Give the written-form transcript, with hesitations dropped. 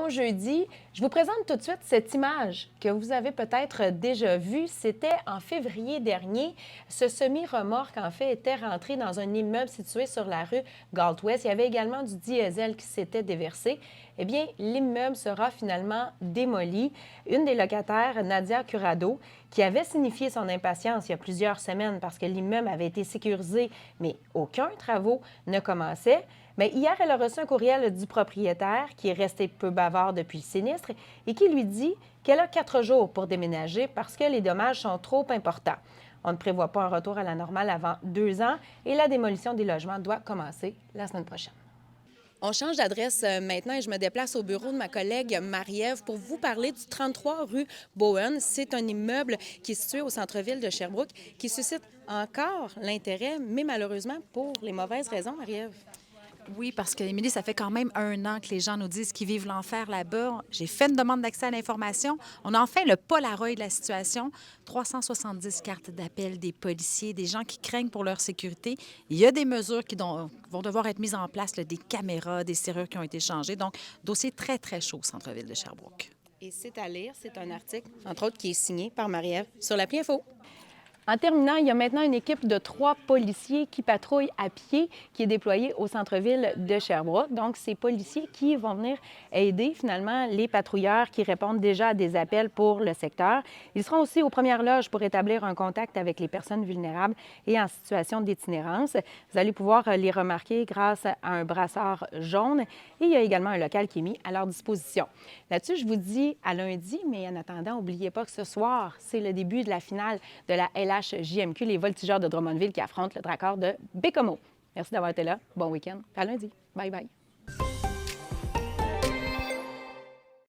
bon jeudi. Je vous présente tout de suite cette image que vous avez peut-être déjà vue. C'était en février dernier. Ce semi-remorque, en fait, était rentré dans un immeuble situé sur la rue Galt-Ouest. Il y avait également du diesel qui s'était déversé. Eh bien, l'immeuble sera finalement démoli. Une des locataires, Nadia Curado, qui avait signifié son impatience il y a plusieurs semaines parce que l'immeuble avait été sécurisé, mais aucun travaux ne commençait. Mais hier, elle a reçu un courriel du propriétaire qui est resté peu bavard depuis le sinistre et qui lui dit qu'elle a 4 jours pour déménager parce que les dommages sont trop importants. On ne prévoit pas un retour à la normale avant 2 ans et la démolition des logements doit commencer la semaine prochaine. On change d'adresse maintenant et je me déplace au bureau de ma collègue Marie-Ève pour vous parler du 33 rue Bowen. C'est un immeuble qui est situé au centre-ville de Sherbrooke qui suscite encore l'intérêt, mais malheureusement pour les mauvaises raisons, Marie-Ève. Oui, parce que, Émilie, ça fait quand même 1 an que les gens nous disent qu'ils vivent l'enfer là-bas. J'ai fait une demande d'accès à l'information. On a enfin le Polaroid de la situation. 370 cartes d'appel des policiers, des gens qui craignent pour leur sécurité. Il y a des mesures qui vont devoir être mises en place, là, des caméras, des serrures qui ont été changées. Donc, dossier très, très chaud au centre-ville de Sherbrooke. Et c'est à lire, c'est un article, entre autres, qui est signé par Marie-Ève sur l'appli Info. En terminant, il y a maintenant une équipe de 3 policiers qui patrouillent à pied qui est déployée au centre-ville de Sherbrooke. Donc, ces policiers qui vont venir aider finalement les patrouilleurs qui répondent déjà à des appels pour le secteur. Ils seront aussi aux premières loges pour établir un contact avec les personnes vulnérables et en situation d'itinérance. Vous allez pouvoir les remarquer grâce à un brassard jaune et il y a également un local qui est mis à leur disposition. Là-dessus, je vous dis à lundi, mais en attendant, n'oubliez pas que ce soir, c'est le début de la finale de la LHJMQ, les voltigeurs de Drummondville qui affrontent le Dracor de Bécomo. Merci d'avoir été là. Bon week-end. À lundi. Bye bye.